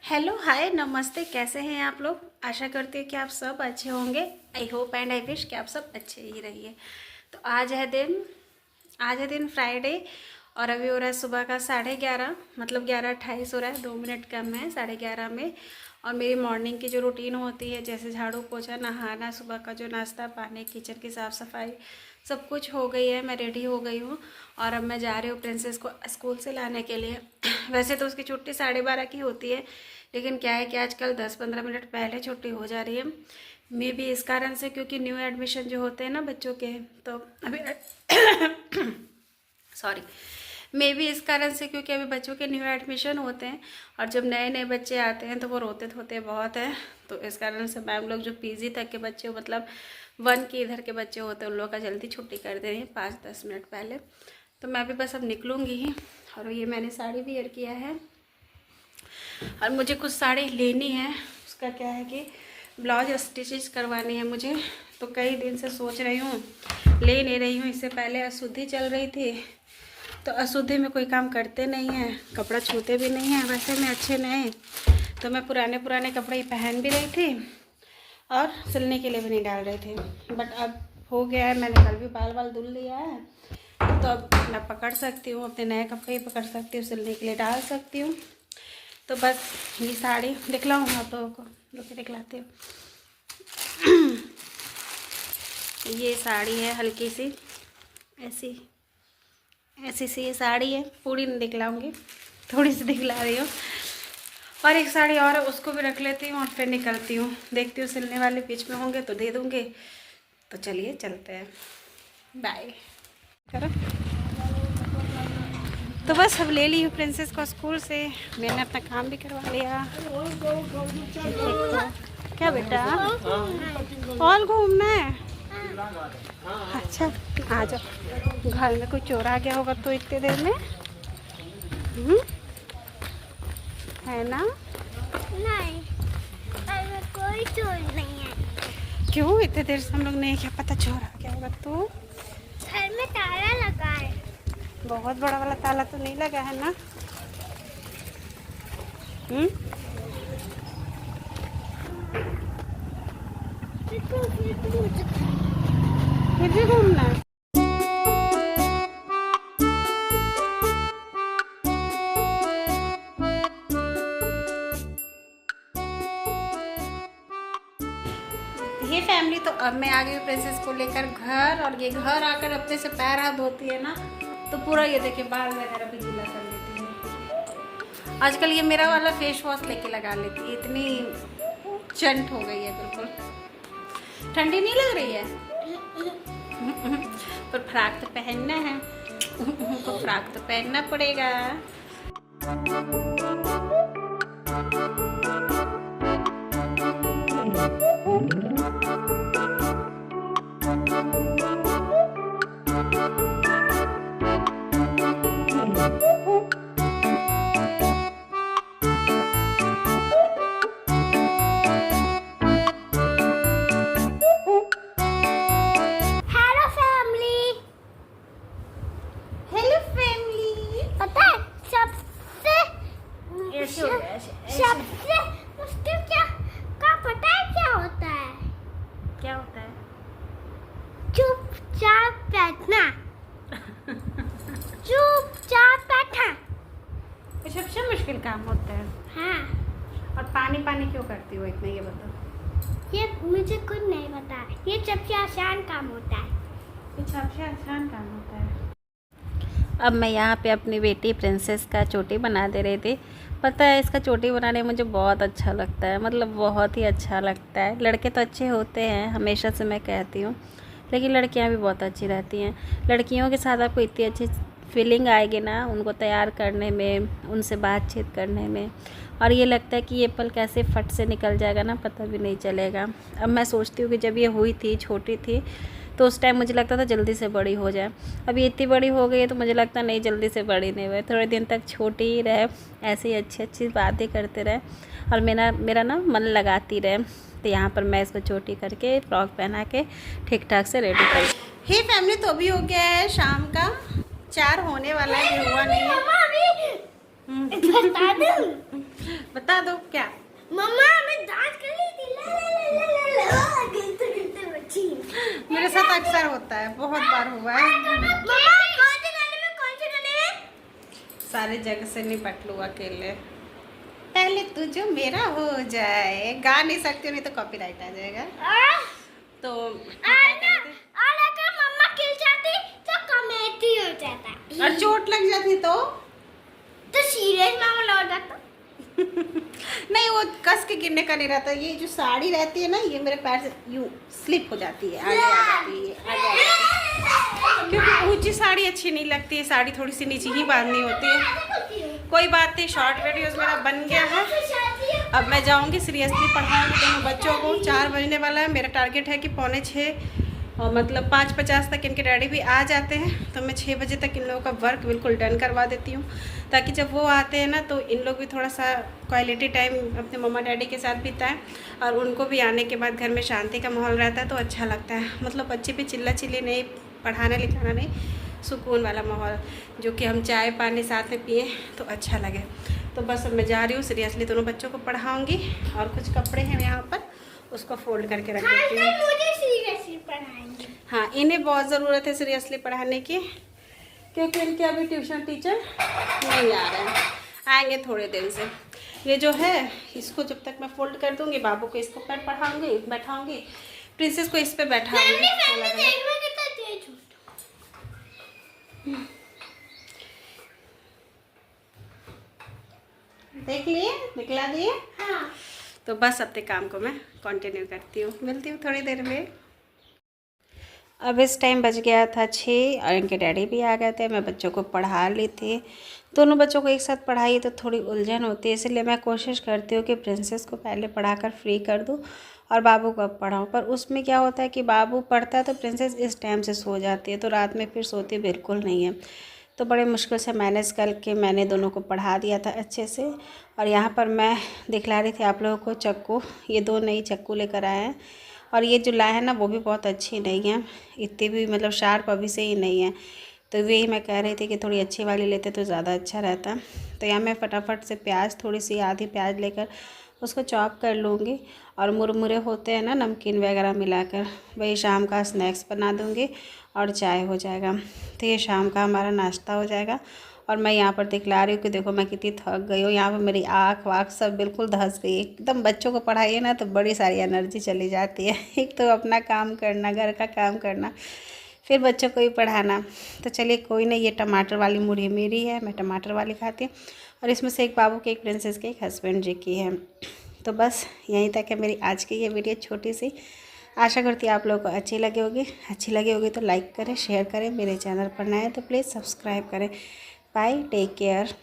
Hello hi नमस्ते, कैसे हैं आप लोग। आशा करती हूँ कि आप सब अच्छे होंगे। I hope and I wish कि आप सब अच्छे ही रहिए। तो आज है दिन फ्राइडे और अभी हो रहा है सुबह का 11:30, मतलब 11:28 हो रहा है, 2 मिनट कम है 11:30 में। और मेरी मॉर्निंग की जो रूटीन होती है, जैसे झाड़ू पोछा, नहाना, सुबह का जो नाश्ता पानी, किचन की साफ़ सफाई, सब कुछ हो गई है। मैं रेडी हो गई हूँ और अब मैं जा रही हूँ प्रिंसेस को स्कूल से लाने के लिए। वैसे तो उसकी छुट्टी 12:30 की होती है, लेकिन क्या है कि आजकल 10-15 मिनट पहले छुट्टी हो जा रही है। मे बी इस कारण से, क्योंकि न्यू एडमिशन जो होते हैं ना बच्चों के, तो अभी सॉरी, मे बी इस कारण से, क्योंकि अभी बच्चों के न्यू एडमिशन होते हैं और जब नए नए बच्चे आते हैं तो वो रोते धोते बहुत हैं। तो इस कारण से मैम लोग जो पीजी तक के बच्चे, मतलब 1 के इधर के बच्चे होते हैं, उन लोगों का जल्दी छुट्टी कर दे रही है 5-10 मिनट पहले। तो मैं भी बस अब निकलूँगी ही। और ये मैंने साड़ी वियर किया है और मुझे कुछ साड़ी लेनी है। उसका क्या है कि ब्लाउज स्टिचेस करवानी है मुझे, तो कई दिन से सोच रही हूँ, ले नहीं रही हूँ। इससे पहले अशुद्धि चल रही थी, तो अशुद्धि में कोई काम करते नहीं हैं, कपड़ा छूते भी नहीं हैं। वैसे में अच्छे नहीं, तो मैं पुराने पुराने कपड़े ही पहन भी रही थी और सिलने के लिए भी नहीं डाल रही थी। बट अब हो गया है, मैंने कल भी बाल धुल लिया है, तो अब मैं पकड़ सकती हूँ, अपने नए कपड़े ही पकड़ सकती हूँ, सिलने के लिए डाल सकती हूँ। तो बस ये साड़ी दिखलाऊँ आप लोगों को, रुके दिखलाती हूँ। ये साड़ी है हल्की सी, ऐसी सी ये साड़ी है। पूरी नहीं दिखलाऊँगी, थोड़ी सी दिखला रही हूँ। और एक साड़ी और है, उसको भी रख लेती हूँ और फिर निकलती हूँ। देखती हूँ सिलने वाले बीच में होंगे तो दे दूँगे। तो चलिए चलते हैं, बाय। करो तो बस अब ले ली हूँ प्रिंसेस को स्कूल से, मैंने अपना काम भी करवा लिया। क्या बेटा, और घूमना है? अच्छा आ जाओ। घर में कोई चोर आ गया होगा तो इतने देर में, है ना? नहीं, कोई चोर नहीं है। क्यों इतने देर से हम लोग नहीं, क्या पता चोर आ गया होगा तो। घर में ताला लगा है। बहुत बड़ा वाला ताला तो नहीं लगा है ना? फिर भी घूमना है। ये फैमिली, तो अब मैं आ गई हूँ प्रिंसेस को लेकर घर। और ये घर आकर अपने से पैर हाथ धोती है ना, तो पूरा ये देखिए बाल वगैरह भी गीला कर लेती है। आजकल ये मेरा वाला फेस वॉश लेके लगा लेती है, इतनी चंट हो गई है बिल्कुल। ठंडी नहीं लग रही है? पर फ्रॉक तो पहनना है, तो फ्रॉक तो पहनना पड़ेगा। Hello family. Hello family. पता है सबसे ऐसे हो गया, सबसे मुश्किल क्या पता है क्या होता है? क्या होता है? चुपचाप बैठना। चुपचाप बैठना। ये सबसे मुश्किल काम होता है। हाँ, और पानी पानी क्यों करती हो इतना, ये बताओ। ये मुझे खुद नहीं पता। ये सबसे आसान काम होता है। ये सबसे आसान काम होता है। अब मैं यहाँ पे अपनी बेटी प्रिंसेस का चोटी बना दे रही थी। पता है, इसका चोटी बनाने में मुझे बहुत अच्छा लगता है, मतलब बहुत ही अच्छा लगता है। लड़के तो अच्छे होते हैं, हमेशा से मैं कहती हूँ, लेकिन लड़कियाँ भी बहुत अच्छी रहती हैं। लड़कियों के साथ आपको इतनी अच्छी फीलिंग आएगी ना, उनको तैयार करने में, उनसे बातचीत करने में। और ये लगता है कि ये पल कैसे फट से निकल जाएगा ना, पता भी नहीं चलेगा। अब मैं सोचती हूँ कि जब ये हुई थी, छोटी थी, तो उस टाइम मुझे लगता था जल्दी से बड़ी हो जाए। अभी इतनी बड़ी हो गई है तो मुझे लगता नहीं जल्दी से बड़ी नहीं हुई, थोड़े दिन तक छोटी ही रहे, ऐसे ही अच्छी अच्छी बातें करते रहे और मेरा ना मन लगाती रहे। तो यहाँ पर मैं इसको चोटी करके फ्रॉक पहना के ठीक ठाक से रेडी करी। हे फैमिली, तो अभी हो गया है शाम का 4 होने वाला है, हुआ नहीं है। बता दूं? बता दो क्या। मम्मा मैं डांस कर ली थी, ला ला ला ला ला ला, गिनते गिनते बची। मेरे साथ अक्सर होता है, बहुत बार हुआ है। मम्मा कौन से गाने में, कौन से गाने में? सारे जगह से निपट लूँ अकेले। पहले तू जो मेरा हो जाए, गा नहीं सकती हूँ, नहीं तो कॉपीराइट आ जाएगा। तो और अगर मम्मा गिर जाती तो कमेटी हो जाता। और चोट लग जाती तो सीरियस मामला हो जाता। नहीं, वो कस के गिरने का नहीं रहता। ये जो साड़ी रहती है ना, ये मेरे पैर से यूं स्लिप हो जाती है, आगे आ जाती है, आगे आ जाती है। क्योंकि ऊंची साड़ी अच्छी नहीं लगती है, साड़ी थोड़ी सी नीचे ही बांधनी होती है। कोई बात नहीं, शॉर्ट वीडियोस मेरा बन गया है। अब मैं जाऊंगी सीरियसली पढ़ाऊंगी दोनों बच्चों को। 4 बजने वाला है। मेरा टारगेट है कि 5:45 और मतलब 5:50 तक इनके डैडी भी आ जाते हैं, तो मैं 6 बजे तक इन लोगों का वर्क बिल्कुल डन करवा देती हूँ, ताकि जब वो आते हैं ना तो इन लोग भी थोड़ा सा क्वालिटी टाइम अपने मम्मा डैडी के साथ बिताएं, और उनको भी आने के बाद घर में शांति का माहौल रहता है तो अच्छा लगता है। मतलब बच्चे भी चिल्ला चिल्ली नहीं, पढ़ाना लिखाना नहीं, सुकून वाला माहौल, जो कि हम चाय पानी साथ में पिए तो अच्छा लगे। तो बस अब मैं जा रही हूँ, सीरियसली दोनों बच्चों को पढ़ाऊँगी, और कुछ कपड़े हैं यहाँ पर, उसको फोल्ड करके रख देती हूँ। मुझे सीरियसली पढ़ाएंगे। हाँ, इन्हें बहुत ज़रूरत है सीरियसली पढ़ाने की, क्योंकि इनके अभी ट्यूशन टीचर नहीं आ रहे हैं, आएंगे थोड़े दिन से। ये जो है, इसको जब तक मैं फोल्ड कर दूँगी, बाबू को इसको पर पढ़ाऊँगी, बैठाऊँगी, प्रिंसेस को इस पर बैठाऊँगी। देख लिए, निकला दिए। हाँ। तो बस अपने काम को मैं कंटिन्यू करती हूँ, मिलती हूँ थोड़ी देर में। अब इस टाइम बज गया था 6 और इनके डैडी भी आ गए थे। मैं बच्चों को पढ़ा ली थी। दोनों बच्चों को एक साथ पढ़ाई तो थोड़ी उलझन होती है, इसलिए मैं कोशिश करती हूँ कि प्रिंसेस को पहले पढ़ाकर फ्री कर दूँ और बाबू को अब पढ़ाऊँ। पर उसमें क्या होता है कि बाबू पढ़ता है तो प्रिंसेस इस टाइम से सो जाती है, तो रात में फिर सोती बिल्कुल नहीं है। तो बड़े मुश्किल से मैनेज करके मैंने दोनों को पढ़ा दिया था अच्छे से। और यहाँ पर मैं दिखला रही थी आप लोगों को चक्कू, ये 2 नई चक्कू लेकर आए हैं, और ये जो लाए हैं ना वो भी बहुत अच्छी नहीं है, इतनी भी मतलब शार्प अभी से ही नहीं है। तो वही मैं कह रही थी कि थोड़ी अच्छी वाली लेते तो ज़्यादा अच्छा रहता। तो यहाँ मैं फटाफट से प्याज, थोड़ी सी आधी प्याज लेकर उसको चॉप कर लूँगी, और मुरमुरे होते हैं ना नमकीन वगैरह मिलाकर, वही शाम का स्नैक्स बना दूँगी और चाय हो जाएगा। तो ये शाम का हमारा नाश्ता हो जाएगा। और मैं यहाँ पर दिखला रही हूँ कि देखो मैं कितनी थक गई हूँ। यहाँ पर मेरी आँख वाँख सब बिल्कुल धंस गई एकदम। बच्चों को पढ़ाइए ना तो बड़ी सारी एनर्जी चली जाती है। एक तो अपना काम करना, घर का काम करना, फिर बच्चों को भी पढ़ाना। तो चलिए कोई नहीं, ये टमाटर वाली मुरही मेरी है, मैं टमाटर वाली खाती हूँ, और इसमें से एक बाबू की, एक प्रिंसेस की, एक हस्बैंड जी की है। तो बस यहीं तक है मेरी आज की ये वीडियो छोटी सी। आशा करती हूँ आप लोगों को अच्छी लगी होगी तो लाइक करें, शेयर करें। मेरे चैनल पर नए हैं तो प्लीज़ सब्सक्राइब करें। Bye, take care.